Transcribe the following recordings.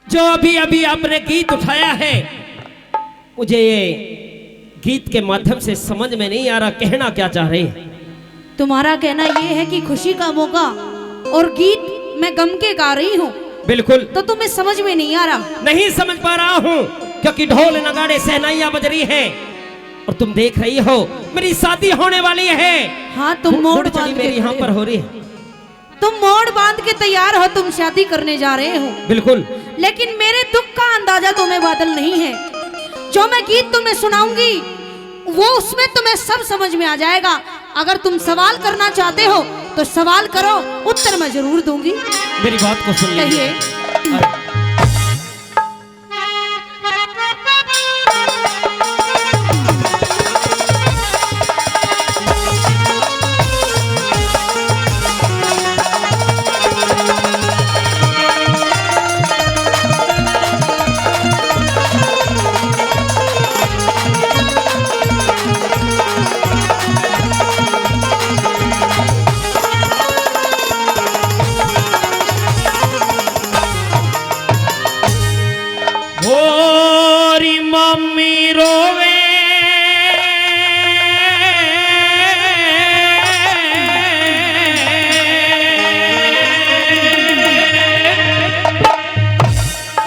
जो अभी अभी आपने गीत उठाया है, मुझे ये गीत के माध्यम से समझ में नहीं आ रहा कहना क्या चाह रहे हैं। तुम्हारा कहना ये है कि खुशी का मौका और गीत मैं गम के गा रही हूँ। बिल्कुल। तो तुम्हें समझ में नहीं आ रहा? नहीं समझ पा रहा हूँ, क्योंकि ढोल नगाड़े सहनाइयां बज रही है और तुम देख रही हो मेरी शादी होने वाली है। हाँ, तुम मोड़ बांध मेरी यहाँ पर हो रही है। तुम मोड़ बांध के तैयार हो, तुम शादी करने जा रहे हो। बिल्कुल। लेकिन मेरे दुख का अंदाजा तुम्हें बादल नहीं है। जो मैं गीत तुम्हें सुनाऊंगी वो उसमें तुम्हें सब समझ में आ जाएगा। अगर तुम सवाल करना चाहते हो तो सवाल करो, उत्तर मैं जरूर दूंगी। मेरी बात को सुन लीजिए। मम्मी रोवे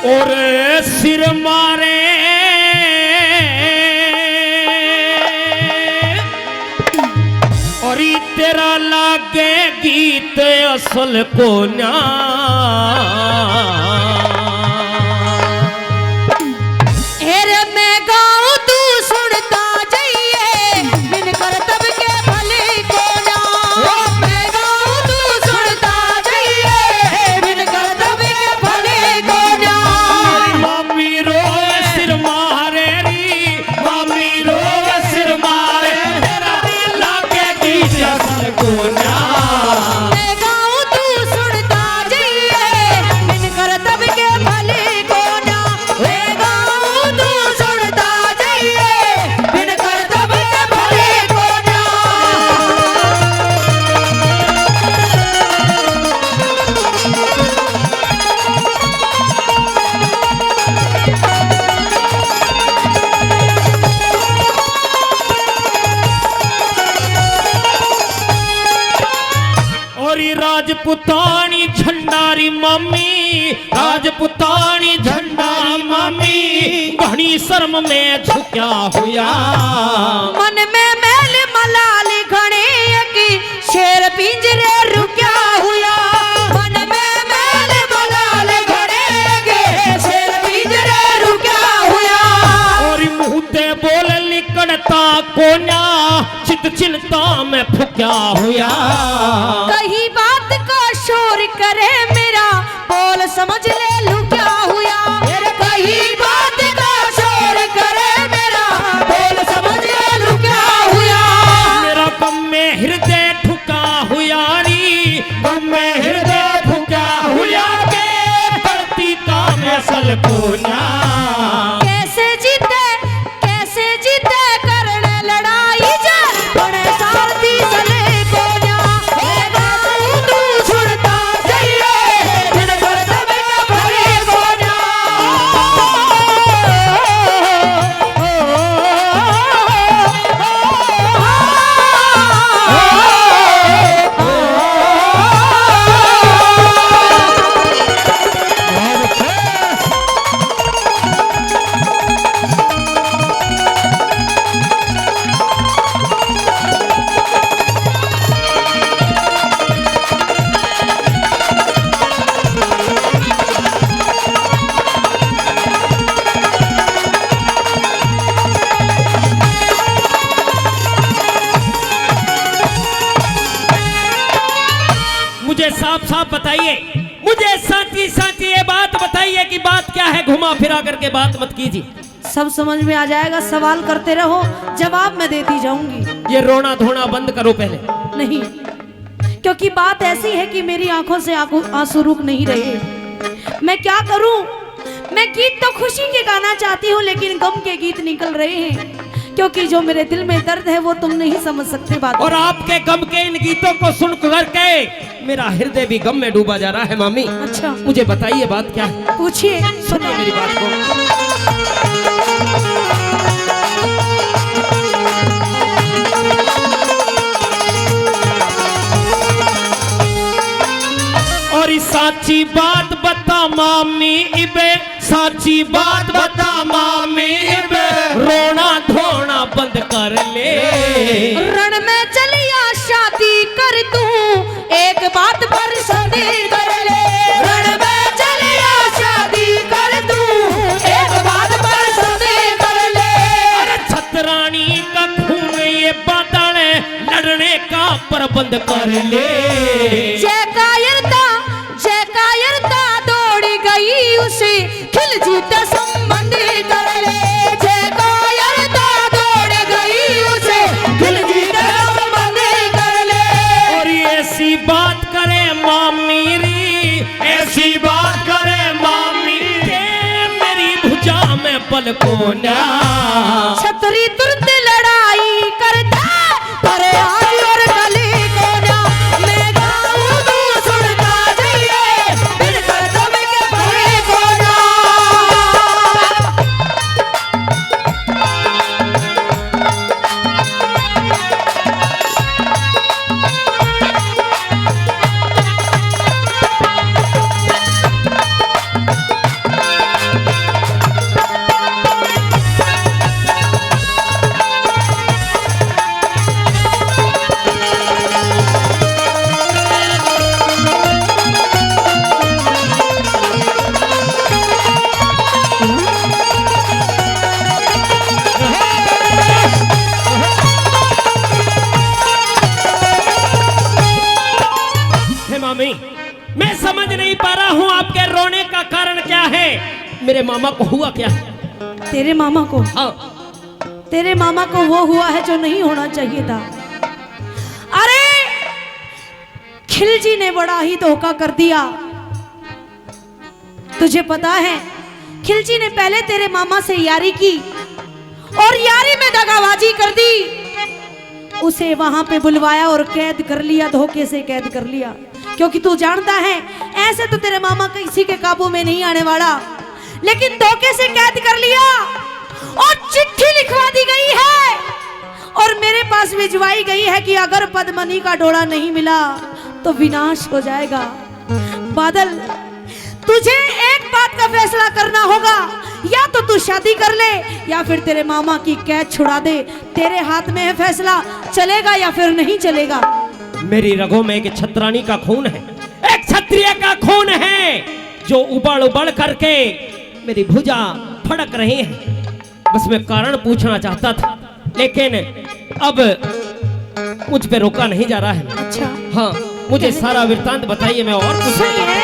और सिर मारे और तेरा लागे गीत असल को ना राजपुतानी झंडारी मम्मी, राजपुतानी झंडारी मम्मी घनी शर्म में झुक्या हुआ। मन में मैल मलाल घने की शेर पिंजरे रुक्या हुआ। मन में मैल मलाल घने के शेर पिंजरे रुक्या हुआ। और मुहते बोल लिकड़ता कोना चित चिंता में फुक्या हुआ। कहीं बात का शोर करे मेरा बोल समझ ले लू क्या हुआ। कहीं बात का शोर करे मेरा बोल समझ ले लू क्या हुआ। मेरा गम में हृदय ठुका हुआ री, गम में हृदय ठुका हुआ के धरती का मसल कोना। कैसे जीते करने लड़ाई जा बड़े सारथी चले कोना। तू छुड़ता जाइए दिन भर तबे भरे कोना। मुझे साफ साफ बताइए, मुझे साथी साथी ये बात बताइए कि बात क्या है। घुमा फिरा करके बात मत कीजिए। सब समझ में आ जाएगा। सवाल करते रहो, जवाब मैं देती जाऊंगी। ये रोना धोना बंद करो पहले। नहीं, क्योंकि बात ऐसी है कि मेरी आंखों से आंसू रुक नहीं रहे। मैं क्या करूं? मैं गीत तो खुशी के गाना चाहती हूँ, लेकिन गम के गीत निकल रहे हैं। क्योंकि जो मेरे दिल में दर्द है वो तुम नहीं समझ सकते बात। और आपके गम के इन गीतों को सुन करके मेरा हृदय भी गम में डूबा जा रहा है मामी। अच्छा मुझे बताइए बात क्या है। पूछिए। सुनिए मेरी बात को। और इस साची बात बता मामी इबे, साची बात बता मामी इबे, रोना धोना बंद कर ले। रण में चलिया शादी कर तू, एक बात पर शादी कर ले। रण में चलिया शादी कर तू, एक बात पर शादी कर ले। अरे छतरानी का खून ये बादल लड़ने का प्रबंध कर ले। जय दौड़ी गई उसे खिलजी ते संबंधी कर ले। जय कायरता दौड़ गई उसे खिलजी ते संबंधी कर ले। और ऐसी बात करे मामी री, ऐसी बात करे मामी के मेरी भुजा में पल को ना। छतरी तुरंत लड़ाई करता पर आज और गली को ना। मैं गाऊं तू सुनता जाइए, बिन कदम के परे को ना। हे मामी, मैं समझ नहीं पा रहा हूँ आपके रोने का कारण क्या है। मेरे मामा को हुआ क्या है? तेरे मामा को, हाँ तेरे मामा को वो हुआ है जो नहीं होना चाहिए था। अरे खिलजी ने बड़ा ही धोखा कर दिया। तुझे पता है खिलजी ने पहले तेरे मामा से यारी की और यारी में दगाबाजी कर दी। उसे वहां पे बुलवाया और कैद कर लिया, धोखे से कैद कर लिया। क्योंकि तू जानता है ऐसे तो तेरे मामा किसी के काबू में नहीं आने वाला, लेकिन धोखे से कैद कर लिया और चिट्ठी लिखवा दी गई है और मेरे पास भिजवाई गई है कि अगर पद्मनी का डोरा नहीं मिला तो विनाश हो जाएगा। बादल, तुझे एक बात का फैसला करना होगा, या तो तू शादी कर ले या फिर तेरे मामा की कैद छुड़ा दे। तेरे हाथ में है फैसला, चलेगा या फिर नहीं चलेगा। मेरी रगों में एक छतरानी का खून है, एक क्षत्रिय का खून है जो उबड़ उबड़ करके मेरी भुजा फड़क रही है। बस मैं कारण पूछना चाहता था, लेकिन अब मुझ पे रोका नहीं जा रहा है। अच्छा हाँ, मुझे सारा वृत्तांत बताइए, मैं और कुछ सही है।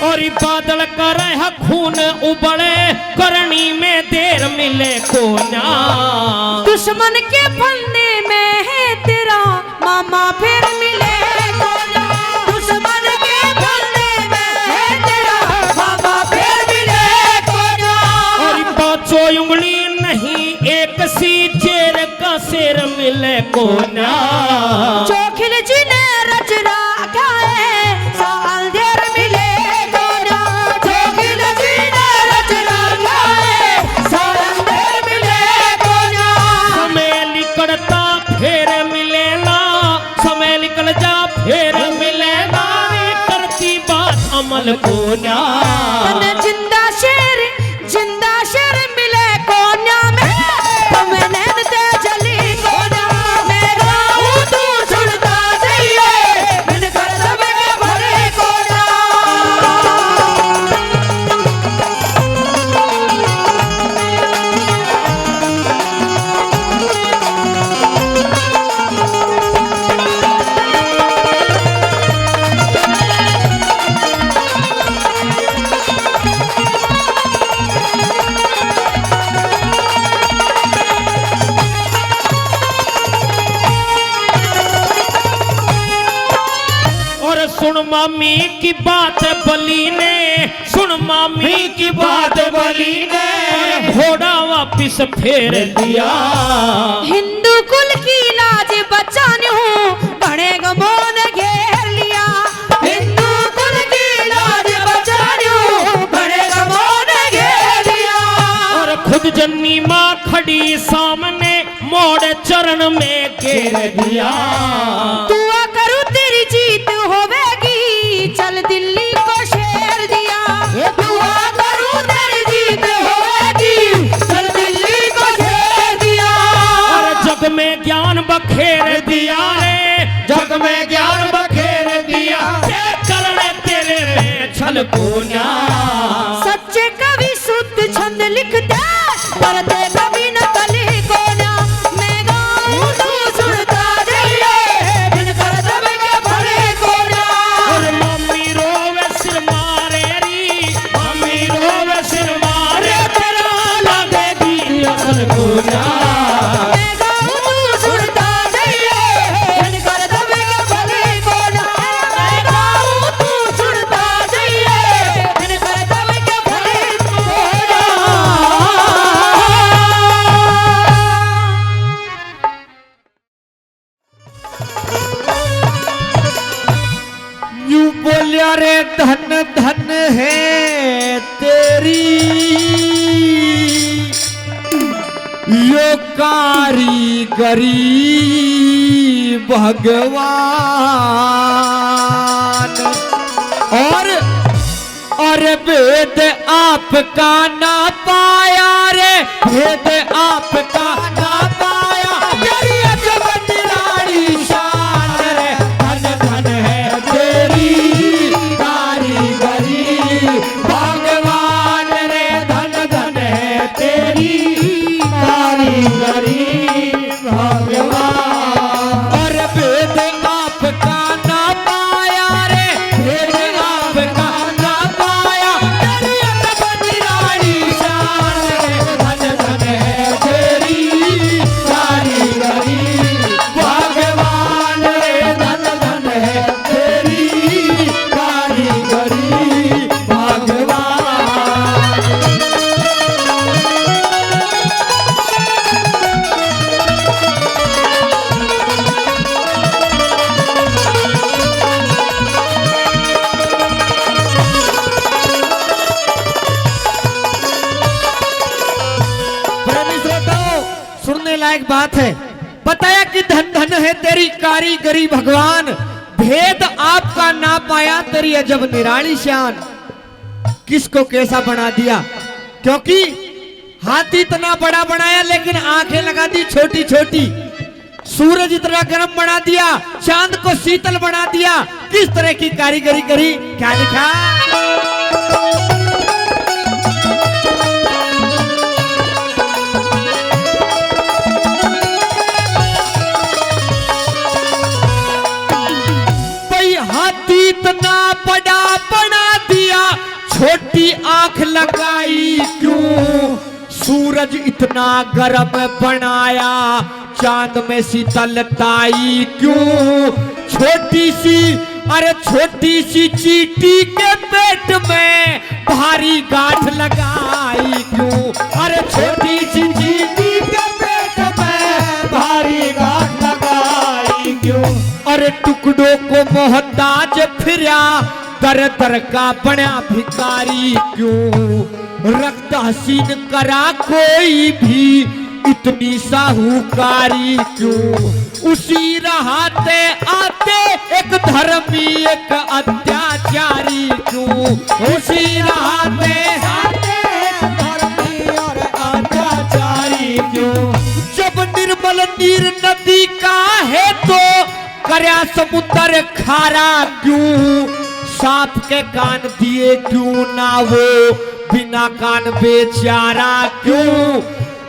और बादल करे है खून उबड़े, करनी में देर मिले को ना। दुश्मन के फंदे में है तेरा मामा फिर मिले को ना। दुश्मन के फंदे में है तेरा मामा फिर मिले को ना। और पांचों उंगली नहीं एक सी चेर का शेर मिले को ना। जो खिलजी ने रच रखा है साल देर मिले को ना। जो खिलजी ने रच रखा है साल देर मिले को ना। समय निकलता फिर मिलेगा, समय निकल जा फिर मिलेगा, रे करती बात अमल को ना। तने जिंदा शेर मिले कोन्या में, तुम्हें नैन ते जली कोन्या। मैं गाऊं तू सुनता जाइए, बिन करदम के भरे कोन्या। सुन मामी की बात बली ने, सुन मामी की बात बली ने, घोड़ा वापिस फेर दिया। हिंदू कुल की लाज बचाने हूँ बड़े गमों ने घेर लिया। हिंदू कुल की लाज बचाने हूँ बड़े गमों ने घेर लिया। और खुद जन्नी माँ खड़ी सामने मोड़ चरण में घेर दिया। दुआ करूं तेरी जीत होवेगी, चल दिल्ली को शेर दिया। दुआ करूं तेरी जीत होवेगी, चल दिल्ली को शेर दिया। और जग में ज्ञान बखेर दिया रे, जग में ज्ञान बखेर दिया। करने तेरे रे छल कोन्या। सच्चे कवि शुद्ध छंद लिखते करते कभी नकली कोन्या। मैं गाऊं तू सुनता जाइए, बिन कर दबे के भरे कोन्या। और मम्मी रोवे सिर मारे री, मम्मी रोवे सिर मारे, तेरा लगेगी असल कोन्या। मैं गाऊं तू सुनता जाइए, बिन कर दबे के भरे कोन्या। मैं गाऊं तू सुनता जाइए, बिन कर दबे के भरे कोन्या। यूं बोलिया रे धन धन है तेरी यो कारीगरी भगवान। और भेद आपका ना पाया रे, भेद आपका ना पाया। तेरी अजब निराली शान रे, धन धन है तेरी कारीगरी भगवान रे, धन धन है तेरी कारीगरी भगवान। और भेद आपका ना पाया रे, भेद आपका ना पाया। तेरी अजब निराली शान रे, धन धन है तेरी कारीगरी भगवान रे, धन धन है तेरी कारीगरी भगवान। प्रेमी श्रोताओं, सुनने लायक बात है। बताया कि धन धन है तेरी कारीगरी भगवान, भेद आपका ना पाया तेरी अजब निराली शान। किसको कैसा बना दिया? क्योंकि हाथी इतना बड़ा बनाया लेकिन आंखें लगा दी छोटी छोटी। सूरज इतना गर्म बना दिया, चांद को शीतल बना दिया। किस तरह की कारीगरी करी? क्या लिखा? भाई हाथी इतना बड़ा बना दिया, छोटी आंख लगाई क्यों? सूरज इतना गर्म बनाया, चांद में शीतलताई क्यों? छोटी सी, अरे छोटी सी चींटी के पेट में भारी गांठ लगाई क्यों? अरे छोटी सी चींटी के पेट में भारी गांठ लगाई क्यों? अरे टुकड़ों को मोहताज फिरा, दर दर का बना भिखारी क्यों? रक्त हसीन करा कोई भी, इतनी साहूकारी क्यों? उसी राहते आते एक धर्मी एक अत्याचारी क्यों? उसी राहते आते एक धर्मी और अत्याचारी क्यों? जब निर्मल नीर नदी का है तो करया समुद्र खारा क्यों? सांप के कान दिए क्यों ना वो, बिना कान बेचारा क्यों?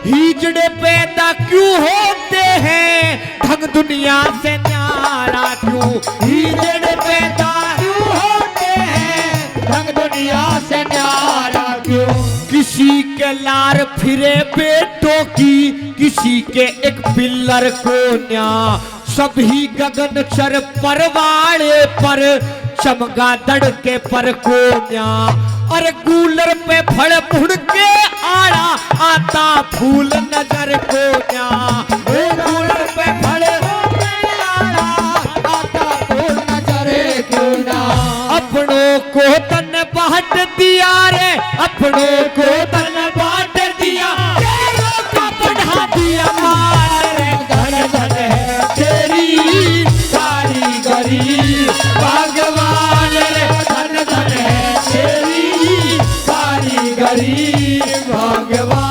हिजड़े पैदा क्यों होते हैं, ढंग दुनिया से न्यारा क्यों? हिजड़े पैदा क्यों होते हैं, ढंग दुनिया से न्यारा क्यों? किसी के लार फिरे बेटों की, किसी के एक पिल्लर को न्या। सभी गगन चर परवाड़े पर चमगादड़ के पर कोन्या, और गूलर पे फड़ फुड़ के आड़ा आता फूल नजर कोन्या। गूलर पे फड़ अपनों को तन बांट दिया रे, अपनों को तन बांट दिया, का बढ़ा दिया माल रे। धन धन है तेरी कारीगरी भगवान रे, धन धन है तेरी कारीगरी भगवान।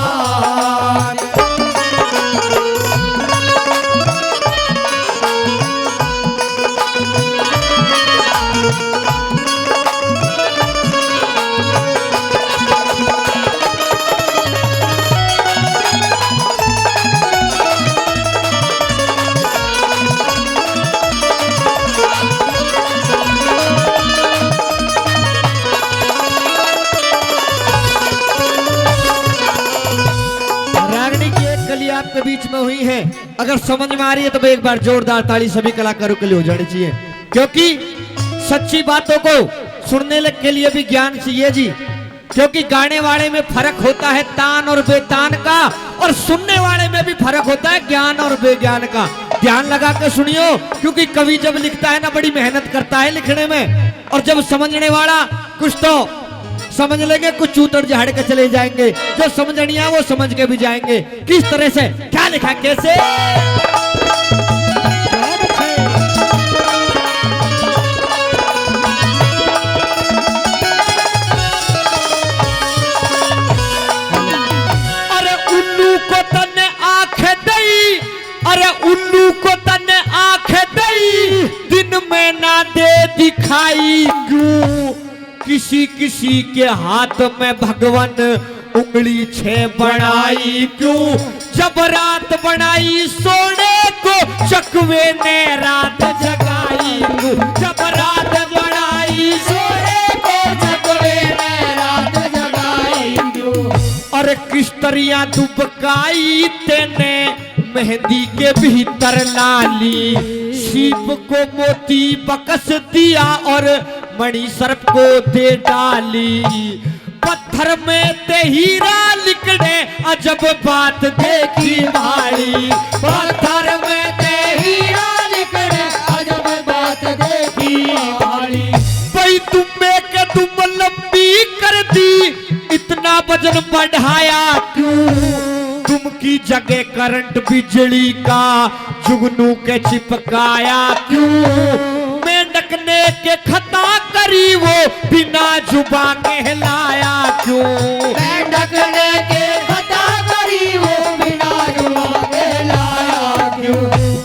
आपके बीच में हुई है, अगर समझ में आ रही है तो एक बार जोरदार ताली सभी कलाकारों के लिए हो जानी चाहिए, क्योंकि सच्ची बातों को सुनने के लिए भी ज्ञान चाहिए जी। क्योंकि गाने वाले में फर्क होता है तान और बेतान का, और सुनने वाले में भी फर्क होता है ज्ञान और बेज्ञान का। ध्यान लगा के सुनियो, क्योंकि कवि जब लिखता है ना बड़ी मेहनत करता है लिखने में, और जब समझने वाला कुछ तो समझ लेंगे, कुछ चूतर झाड़ के चले जाएंगे, जो समझनिया वो समझ के भी जाएंगे किस तरह से क्या लिखा कैसे। अरे उल्लू को तन्ने आंख दई, अरे उल्लू को तन्ने आंख दई, दिन में ना दे दिखाई क्यों। किसी किसी के हाथ में भगवान उंगली छे बनाई क्यों। जब रात बनाई सोने को चकवे ने रात जगाई क्यों। जब रात बनाई सोने को चकवे ने रात जगाई क्यों। अरे किस्तरियां दुबकाई तेने मेहंदी के भीतर लाली, सीप को मोती बकस दिया और मणि सर्प को दे डाली। पत्थर में ते हीरा लिकड़े अजब बात देखी भाई। पत्थर में ते हीरा लिकड़े अजब बात देखी भाई। भाई तुम्हें के तुम लंबी कर दी, इतना वजन बढ़ाया क्यों। तुम की जगह करंट बिजली का जुगनू के चिपकाया क्यों। मेंढक ने के खता करी वो बिना जुबा कहलाया क्यों। मेंढक ने के खता करी वो बिना जुबा कहलाया क्यों।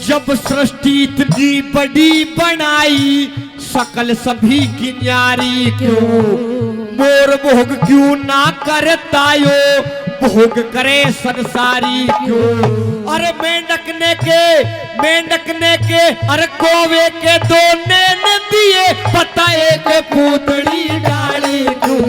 जब सृष्टि इतनी बड़ी बनाई सकल सभी की न्यारी क्यों। मोर भोग क्यों ना करता यो, भोग करे संसारी क्यों। अरे मेंढक ने के अरे कोवे के दो नैन दिए, पता एक पूतड़ी डाली क्यों।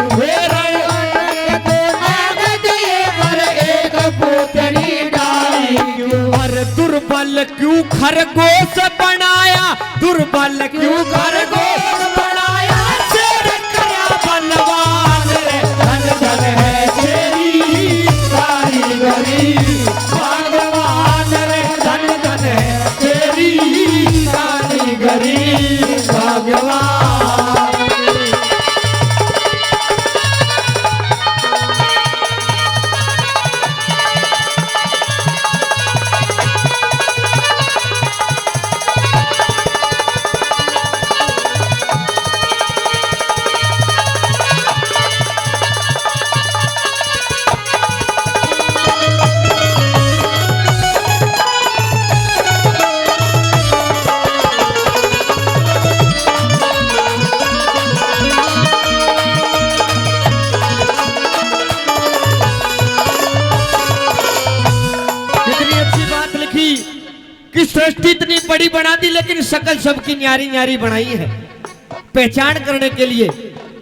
एक पूतड़ी डाली क्यों। अरे दुर्बल क्यों खरगोश बनाया, दुर्बल क्यों खरगोश बनाया। शेर करा बलवान रे, धन धन है तेरी कारीगरी भगवान रे। धन धन है तेरी कारीगरी भगवान। सृष्टि इतनी बड़ी बना दी, लेकिन शकल सबकी न्यारी न्यारी बनाई है पहचान करने के लिए।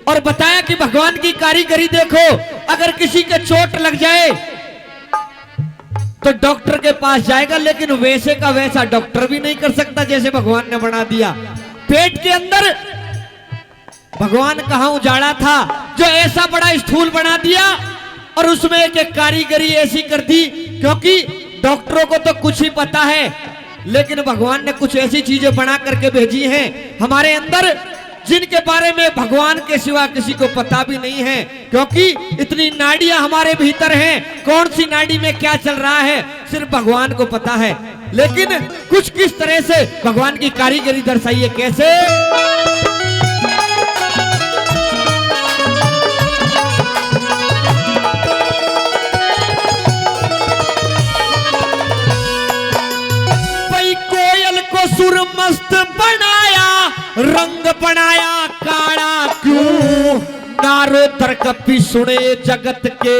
और बताया कि भगवान की कारीगरी देखो, अगर किसी के चोट लग जाए तो डॉक्टर के पास जाएगा, लेकिन वैसे का वैसा डॉक्टर भी नहीं कर सकता जैसे भगवान ने बना दिया। पेट के अंदर भगवान कहाँ उजाड़ा था जो ऐसा बड़ा स्थूल बना दिया और उसमें एक एक कारीगरी ऐसी कर दी। क्योंकि डॉक्टरों को तो कुछ ही पता है, लेकिन भगवान ने कुछ ऐसी चीजें बना करके भेजी हैं हमारे अंदर जिनके बारे में भगवान के सिवा किसी को पता भी नहीं है। क्योंकि इतनी नाड़ियां हमारे भीतर हैं, कौन सी नाड़ी में क्या चल रहा है सिर्फ भगवान को पता है। लेकिन कुछ किस तरह से भगवान की कारीगरी दर्शाइए, कैसे? सुर मस्त बनाया, रंग बनाया काला क्यों? नारो तरकपी सुने जगत के,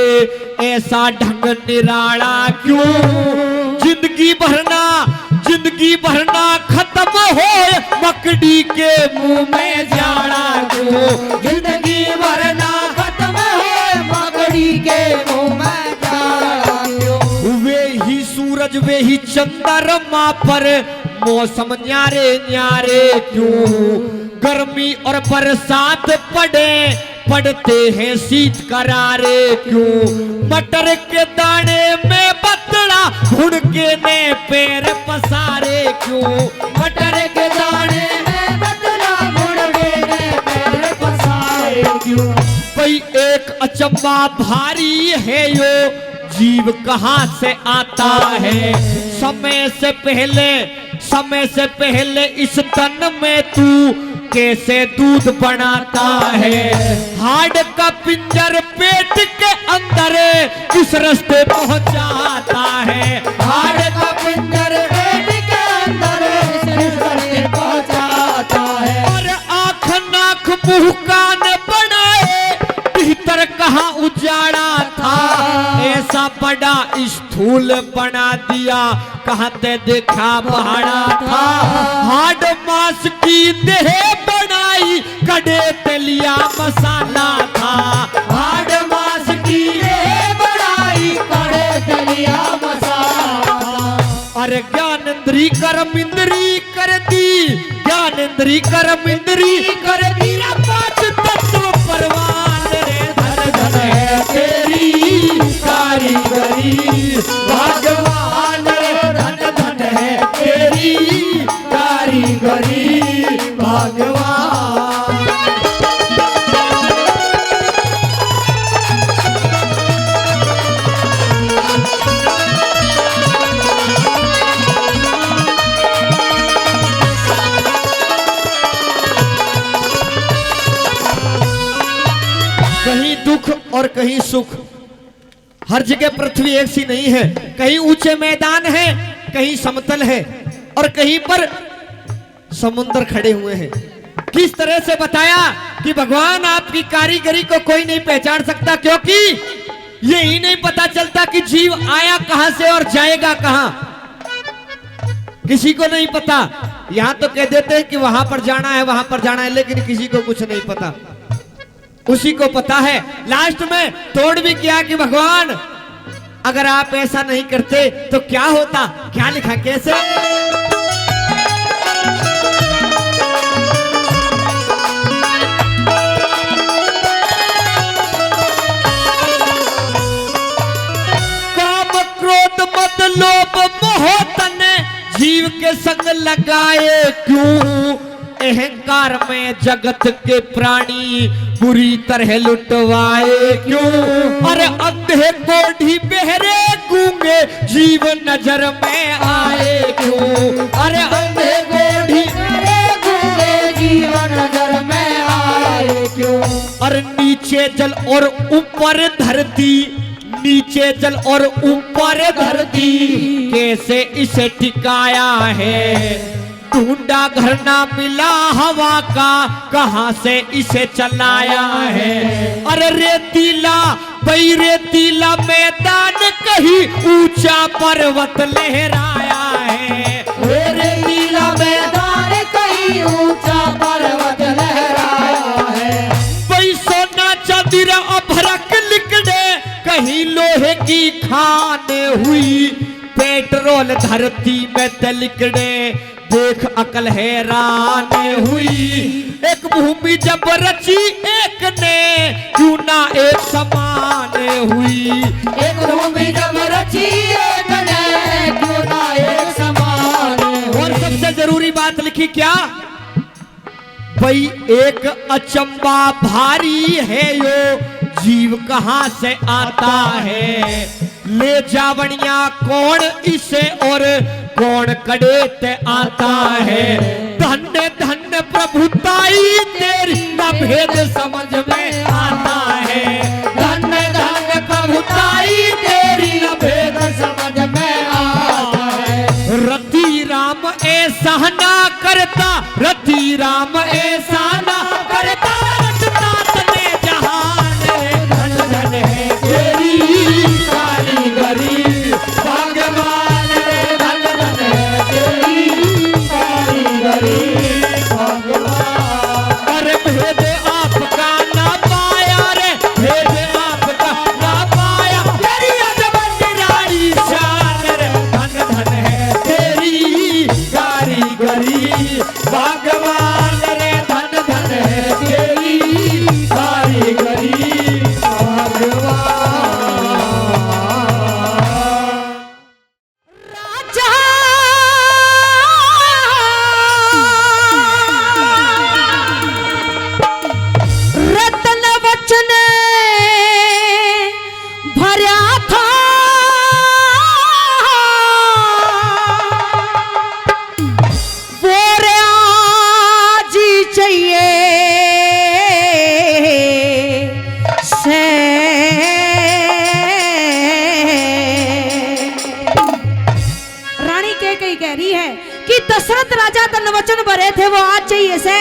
ऐसा ढंग निराला क्यों? जिंदगी भरना खत्म हो, मकड़ी के मुंह में जाड़ा क्यों? जिंदगी भरना खत्म हो, मकड़ी के मुंह में जाड़ा क्यों? वे ही सूरज वे ही चंद्रमा पर मौसम न्यारे न्यारे क्यों? गर्मी और बरसात पड़ते हैं शीत करारे क्यों? मटर के दाने में बतड़ा भुनके ने पैर पसारे क्यों? मटर के दाने में बतड़ा भुनके ने पैर पसारे क्यों? कोई एक अचंबा भारी है यो, जीव कहाँ से आता है? समय से पहले इस तन में तू कैसे दूध बनाता है? हार्ड का पिंजर पेट के अंदर किस रास्ते पहुंचाता है? हार्ड का पिंजर पेट के अंदर किस रास्ते पहुंचाता है? और आँख नाक मुंह कान बनाए, भीतर कहाँ उजाड़ा था? ऐसा बड़ा स्थूल बना दिया, कहते देखा पहाड़ा था। हार्ड मांस की देह बनाई, कड़े तेलिया मसाला था। हार्ड मांस की देह बनाई, कड़े तेलिया मसाला था। अरे ज्ञानेंद्री कर्म इंद्री कर दी, ज्ञानेंद्री कर्म इंद्री कर दी, पांच तत्व परवान रे। धन धन है तेरी कारीगरी भगवान रे, धन धन है तेरी कारीगरी भगवान। कहीं दुख और कहीं सुख, हर जगह पृथ्वी एक सी नहीं है। कहीं ऊंचे मैदान है, कहीं समतल है और कहीं पर समुद्र खड़े हुए हैं। किस तरह से बताया कि भगवान आपकी कारीगरी को कोई नहीं पहचान सकता, क्योंकि ये ही नहीं पता चलता कि जीव आया कहां से और जाएगा कहां, किसी को नहीं पता। यहां तो कह देते हैं कि वहां पर जाना है, वहां पर जाना है, लेकिन किसी को कुछ नहीं पता, उसी को पता है। लास्ट में तोड़ भी किया कि भगवान अगर आप ऐसा नहीं करते तो क्या होता, क्या लिखा कैसे? काम क्रोध मद लोभ मोह तने जीव के संग लगाए क्यों? अहंकार में जगत के प्राणी बुरी तरह लुटवाए क्यों? अरे अंधे कोढ़ी बहरे गूंगे जीव नजर में आए क्यों? अरे अंधे कोढ़ी बहरे गूंगे जीव नजर में आए क्यों? और नीचे जल और ऊपर धरती, नीचे जल और ऊपर धरती, कैसे इसे टिकाया है? ढूंढा घर ना मिला हवा का, कहां से इसे चलाया है? अरे रेतीला भाई रेतीला मैदान, कहीं ऊंचा पर्वत लहराया है। रेतीला मैदान, कहीं ऊंचा पर्वत लहराया है। भाई सोना चांदी अभरक लिकड़े, कहीं लोहे की खान हुई। पेट्रोल धरती में तलिकड़े, देख अकल हैरान हुई। एक भूमि जब रची एक ने, क्यों ना एक समान हुई। एक भूमि जब रची एक ने, क्यों ना एक समान हुई। और सबसे जरूरी बात लिखी क्या, भाई एक अचंबा भारी है यो, जीव कहां से आता है। ले जावनिया कौन इसे और कौन कड़े ते आता है। धन्य धन्य प्रभुताई तेरी, न भेद समझ में आता है। धन्य धन्य प्रभुताई तेरी, न भेद समझ में आता है। रति राम ऐसा ना करता, रति राम ऐसा ना करता, रचना तने जहान। धन धन है तेरी कारीगरी भगवान, धन धन है तेरी कारीगरी भगवान। अरे भेद आपका ना पाया रे, भेद आपका ना पाया, तेरी अजब निराली शान रे। धन धन है तेरी कारीगरी भगवान रे, धन धन है तेरी कारीगरी भगवान। राजा रतन वचन भरा था, वो रे आज ही चाहिए से। रानी कह रही है कि दशरथ राजा तन वचन भरे थे, वो आज चाहिए से।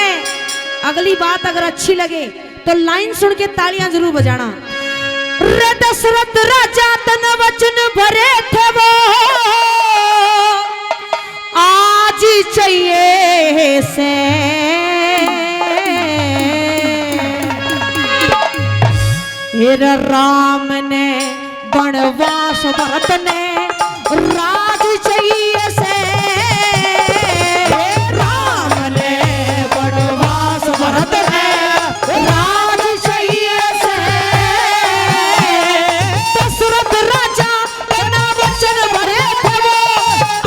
अगली बात अगर अच्छी लगे तो लाइन सुन के तालियां जरूर बजाना। रे दशरथ राजा तन वचन भरे थे, वो आज ही चाहिए से। फिर राम ने वनवास भरत ने राज चाहिए से। राम ने वनवास भरत ने राज चाहिए से। दशरथ राजा बिना वचन भरे थे, वो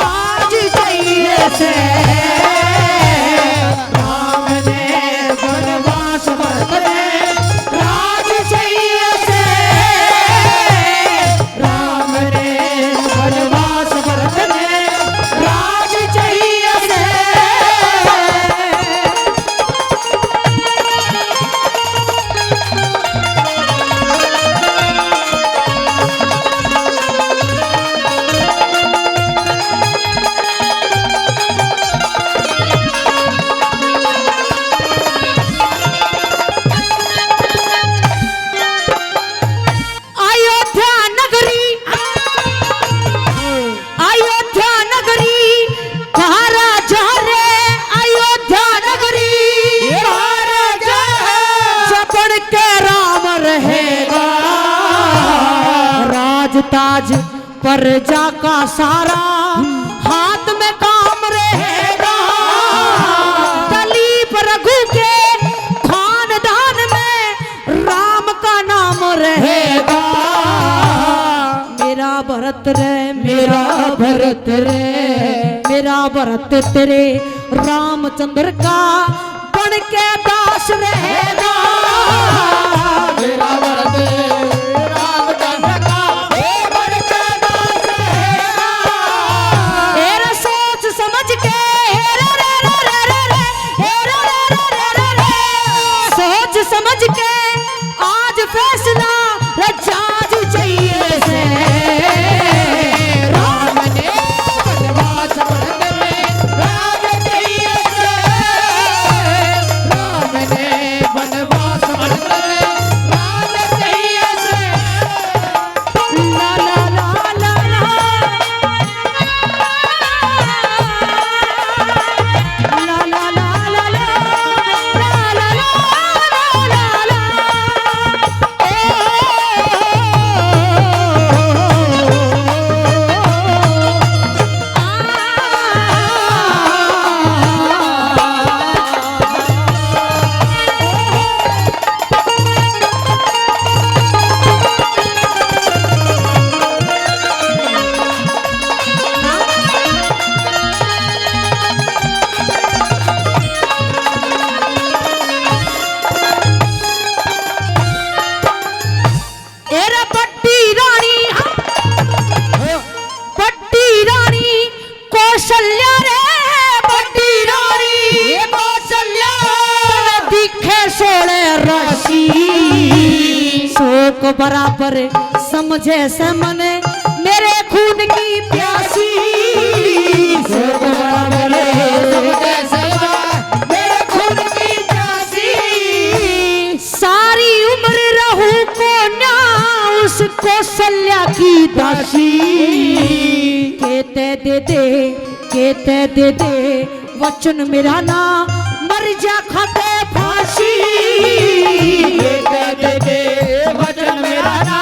आज चाहिए से। राम ने वनवास भरत ने राज चाहिए से। राम ने वनवास भरत ने राज चाहिए से। अयोध्या नगरी, अयोध्या नगरी कहा राजा रे। अयोध्या नगरी कहा राजा है, जपड़ के राम रहेगा। राज ताज प्रजा का सारा हाथ में काम रहेगा। दलीप रघु के खानदान में राम का नाम रहेगा। मेरा भरत रे, मेरा भरत रे, मेरा भरत तेरे रामचंद्र का बन के दास रहेगा। मेरा भरत रामचंद्र का बन के दास रहेगा। तेरा सोच समझ के रे रे रे रे रे रे, रे रे रे रे रे, सोच समझ के आज फैसला रजाज चाहिए से। राम ने वनवास भरत में राज चाहिए से। राम ने वनवास भरत में राज चाहिए से। ला ला ला ला ला। दासी सो को बराबर समझे से मन मेरे खून की प्यासी सो को बराबर समझे से मेरे खून की प्यासी सारी उम्र रहूं को ना उस कौशल्या की दासी कहते दे दे वचन मेरा ना मर जा खाते फांसी कहते दे वचन मेरा ना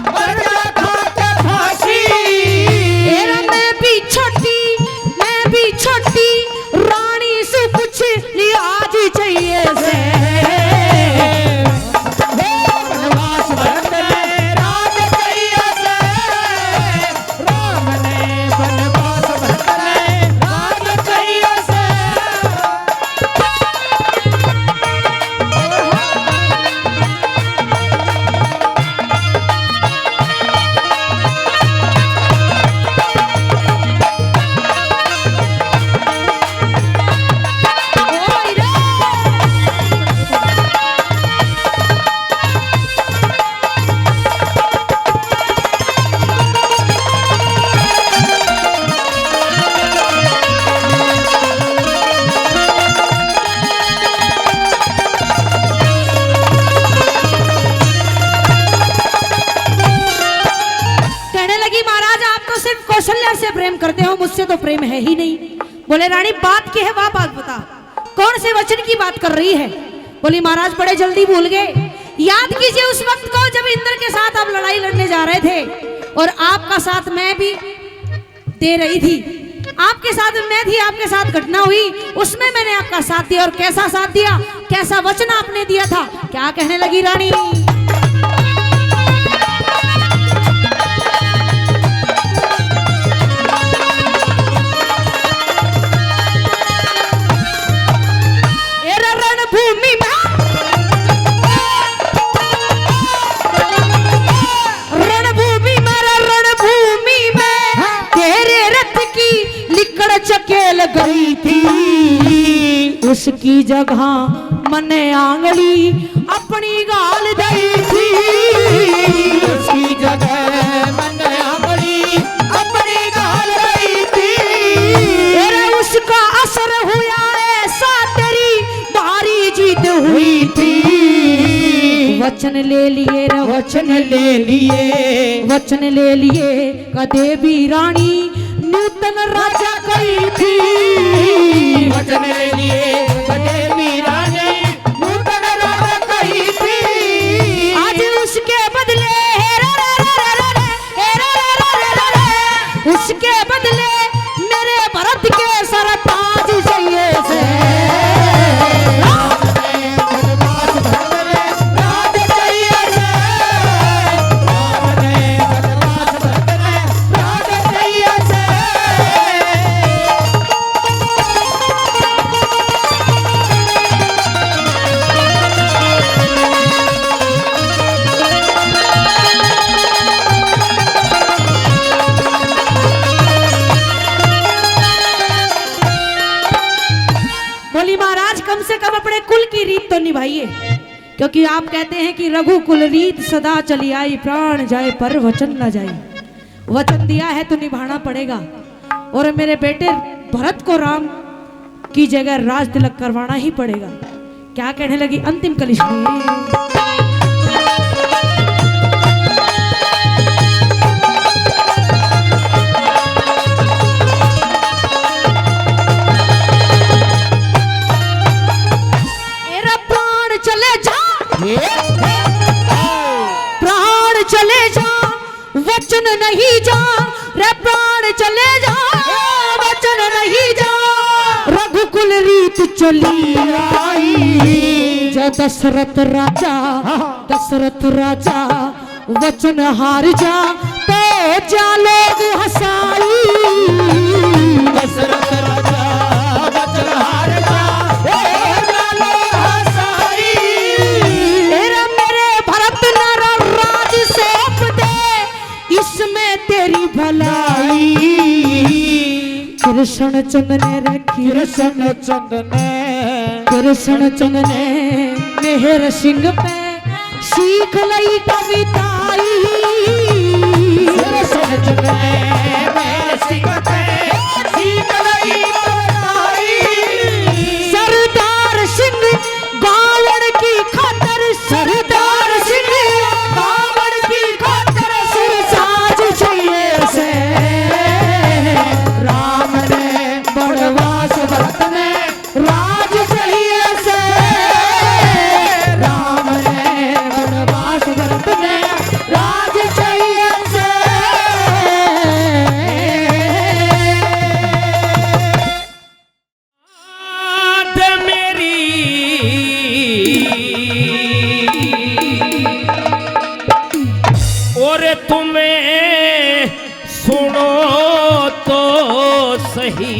मर जा खाते फांसी मैं भी छोटी रानी से कुछ लिहाज चाहिए से वनवास भरत ने राज चाहिए से राम ने वनवास भरत ने राज चाहिए से कौशल्या से प्रेम करते हो, मुझसे तो प्रेम है ही नहीं। बोले रानी बात की है, वह बात बता, कौन से वचन की बात कर रही है? बोली महाराज बड़े जल्दी भूल गए। याद कीजिए उस वक्त को जब इंद्र के साथ आप लड़ाई लड़ने जा रहे थे और आपका साथ मैं भी दे रही थी, आपके साथ मैं थी, आपके साथ घटना हुई, उसमें मैंने आपका साथ दिया। और कैसा साथ दिया, कैसा वचन आपने दिया था? क्या कहने लगी रानी? चकेल गई थी उसकी जगह मने आंगली अपनी गाल दी थी, उसकी जगह मने आंगली अपनी गाल दी थी। तेरे उसका असर हुआ ऐसा तेरी भारी जीत हुई थी। वचन ले लिए रे वचन ले लिए, वचन ले लिए कदे भी रानी नूतन राजा कही थी। वचन ले लिए कदे भी रानी नूतन राजा कही थी। आज उसके बदले उसके बदले मेरे भरत के सर ताज चाहिए से। तो निभाइए, क्योंकि आप कहते हैं कि रघुकुल रीत सदा चली आई, प्राण जाए पर वचन न जाए। वचन दिया है तो निभाना पड़ेगा। और मेरे बेटे भरत को राम की जगह राज तिलक करवाना ही पड़ेगा। क्या कहने लगी अंतिम कलिश में? प्राण चले जा वचन नहीं जा, रे प्राण चले जा वचन नहीं जा। रघुकुल रीत चली आई जो दशरथ राजा वचन हार जा तो जा लोग हंसाई। दशरथ राजा वचन हार जा तेरी भलाई। कृष्ण चंद ने रखी कृष्ण चंद ने मेहर सिंह पे सीख लई कविताई सरदार सिंह गावड़ की खातर सरदार सिंह गावड़ की खातर साज चाहिए से राम ने वनवास भरत ने राज चाहिए से राम ने वनवास भरत ने राज चाहिए से याद मेरी और तुम्हें सुनो तो सही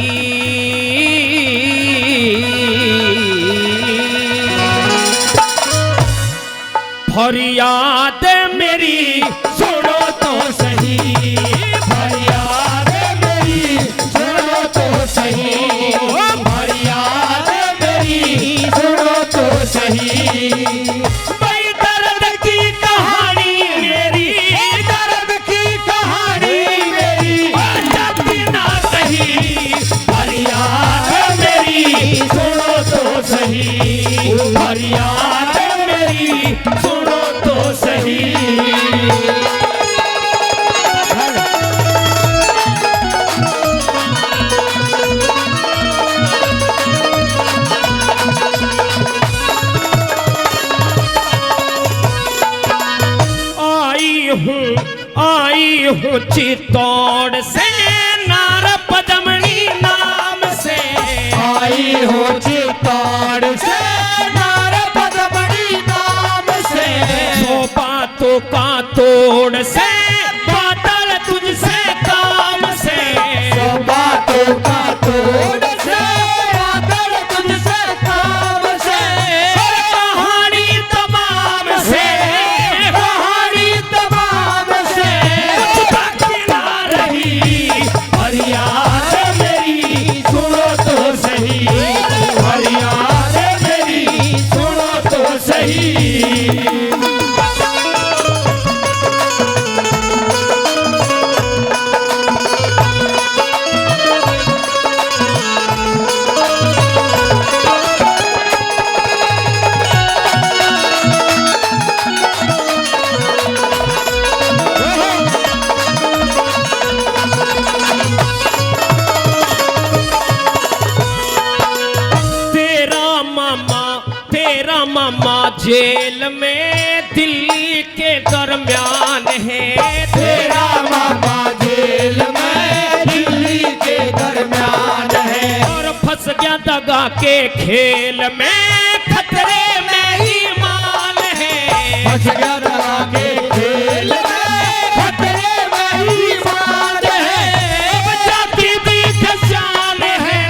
फरियाद मेरी सुनो तो सही फरियाद मेरी सुनो तो सही फरियाद मेरी सुनो तो सही भाई दर्द की कहानी मेरी दर्द की कहानी मेरी जब ना सही फरियाद मेरी सुनो तो सही फरियाद मेरी सुनो तो सही आई हूँ चित्तौड़ से नार पदमणि नाम से आई हूँ चित्तौड़ से नार पदमणि नाम से सो बातों का तोड़ से बादल तुझसे काम से सो बातों का तोड़ से बादल तुझसे काम से कहानी तमाम से कहानी तमाम से कुछ बाकी ना रही फरियाद मेरी सुनो तो सही फरियाद मेरी सुनो तो सही तेरा मामा जेल में दिल्ली के दरमियान है तेरा मामा जेल में दिल्ली के दरमियान है और फंस गया दगा के खेल में खतरे में ईमान है फंस गया दगा के खेल में खतरे में ईमान है जाति दी कसान है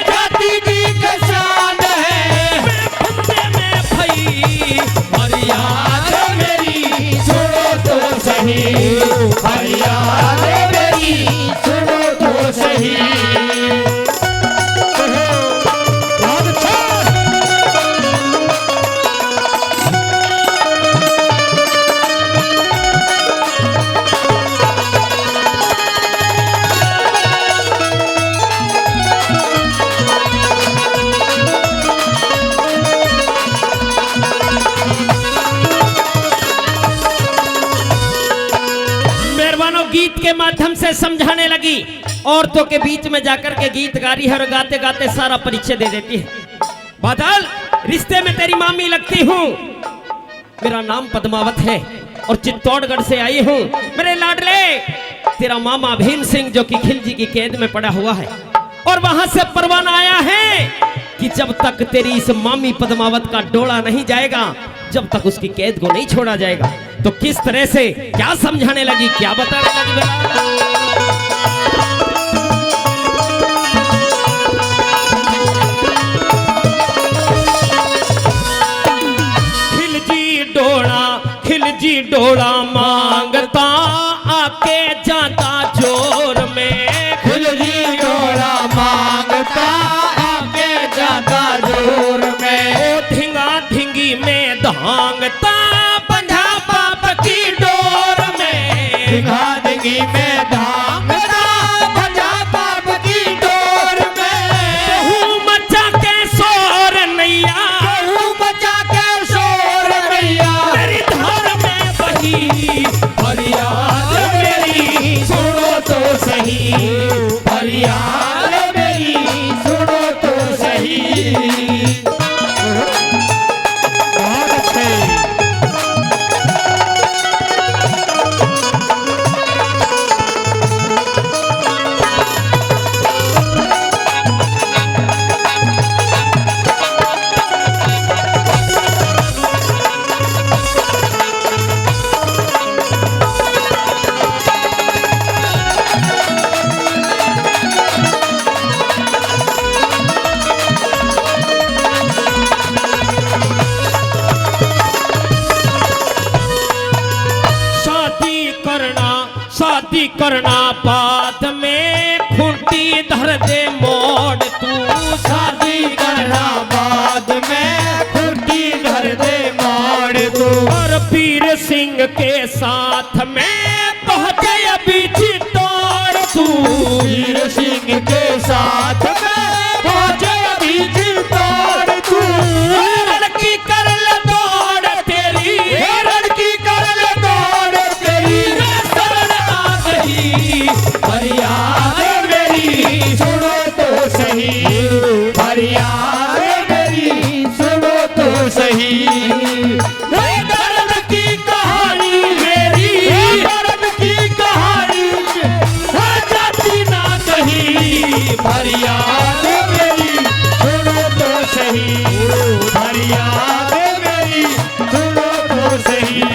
जाति दी कसान है बंदे में भई फरियाद मेरी सुनो तो सही फरियाद मेरी सुनो तो सही बहुत अच्छा गीत के माध्यम से समझाने लगी औरतों के बीच में जाकर के गीत गा रही है और गाते गाते सारा परिचय दे देती है बादल रिश्ते में तेरी मामी लगती हूँ मेरा नाम पद्मावत है और चित्तौड़गढ़ से आई हूँ मेरे लाडले तेरा मामा भीम सिंह जो कि खिलजी की कैद में पड़ा हुआ है और वहां से परवाना आया है कि जब तक तेरी इस मामी पद्मावत का डोला नहीं जाएगा जब तक उसकी कैद को नहीं छोड़ा जाएगा तो किस तरह से क्या समझाने लगी क्या बताने लगी खिलजी डोला मांगता आके जाता जोर में खिलजी डोला मांगता आके जाता जोर में ढिंगा ढिंगी में धांगता करना बाद में खूंटी धर दे मोड़ तू। शादी करना बाद में खूंटी धर दे मोड़ तू। और वीर सिंह के साथ में पहुंचे बीच तोड़ तू। वीर सिंह के साथ में पहुंचे बीच तोड़ तू। लड़की कर ले दौड़ तेरी, लड़की कर ले दौड़ तेरी, शरण आ गई फरियाद मेरी सुनो तो सही, फरियाद मेरी सुनो तो सही। दर्द की कहानी मेरी, दर्द की कहानी जाती ना कहीं। फरियाद मेरी सुनो तो सही, फरियाद मेरी सुनो तो सही।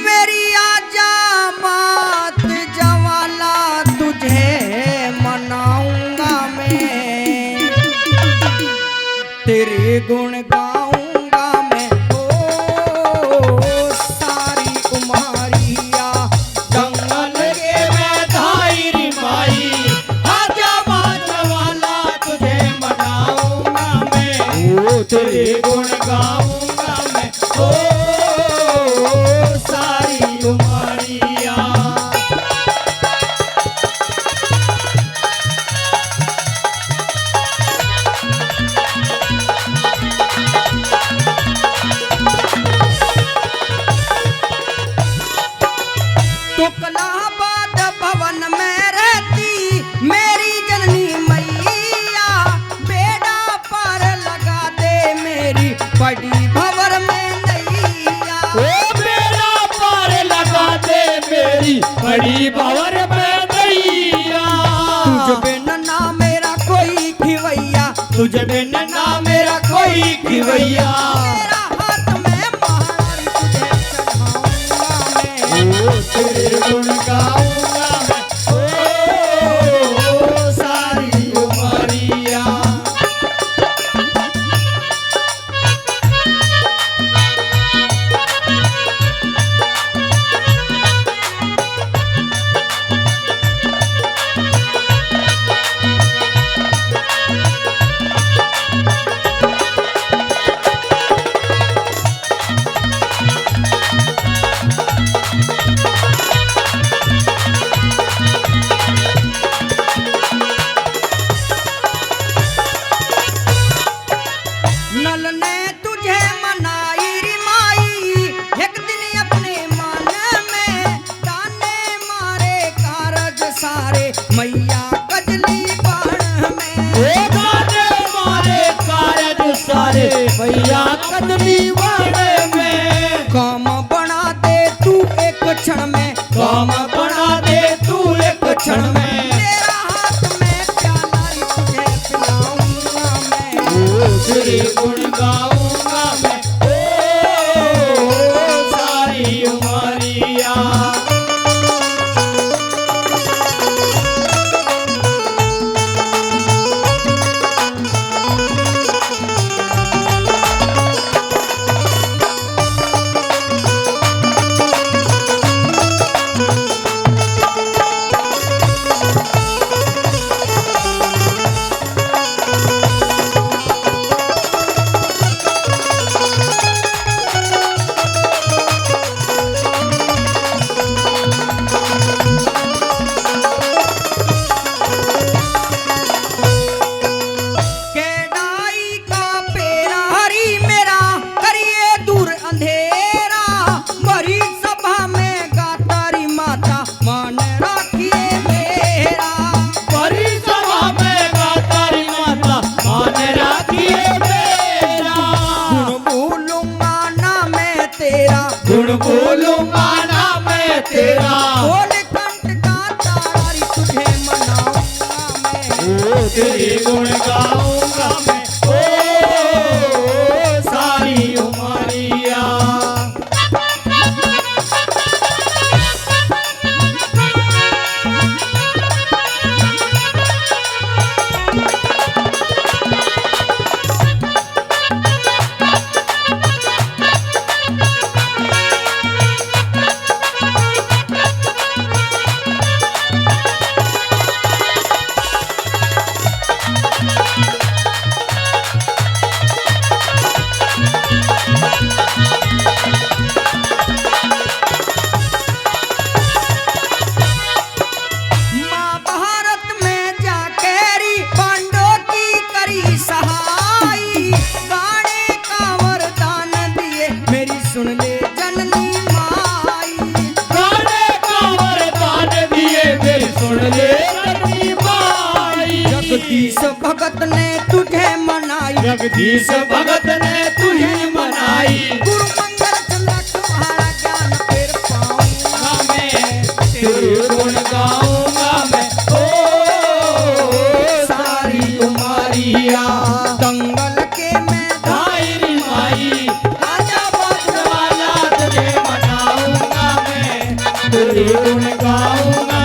मेरी आजा मात जवाला तुझे मनाऊंगा मैं, तेरे गुण गाऊंगा मैं ओ सारी उमरिया। जंगल के में धाई री माई, आजा बाज वाला तुझे मनाऊंगा मैं, ओ तेरे गुण गाऊंगा मैं ओ सारी उमरिया। तुकलाबाद भवन में रहती मेरी जननी मैया, बेड़ा पार लगा दे मेरी बड़ी भंवर में नैया। ओ बेड़ा पार लगा दे मेरी बड़ी भंवर में नैया। तुझ बिन ना मेरा कोई खिवैया, तुझ बिन ना मेरा कोई खिवैया। तेरा हाथ में महारानी तुझे चढ़ाऊंगा मैं, ओ तेरे गुण गाऊंगा मैं ओ सारी उमरिया। नल ने तुझे मनाई री माई, एक दिन अपने मन में ताने मारे कारज सारे मैया कजली बाण में। ओ गाने मारे कारज सारे भैया कदमी वाले में। काम बना दे तू एक क्षण में, काम बना दे तू एक क्षण में। तेरा हाथ में प्याला तुझे पिलाऊंगा मैं, ओ तेरे गुण गाऊंगा मैं ओ सारी उमरिया। गुण बोलूंगा ना मैं तेरा। बोल कंठ का तारी तुझे मनाऊंगा मैं। ओ तेरे गुण गाऊंगा मैं ओ सारी उमरिया। ले जननी माई। गाने का वरदान दिए मेरी सुन ले जननी माई। जगदीश भगत ने तुझे मनाई, जगदीश भगत ने तुझे मनाई। गुरु मंगल चंद्र तुम्हारा ज्ञान फिर पाऊंगा मैं, तेरे गुण गाऊंगा मैं ओ सारी उमारिया। दंगल के मैदान री माई राजा बादशाह तुझे मनाऊंगा मैं, तेरे गुण गाऊंगा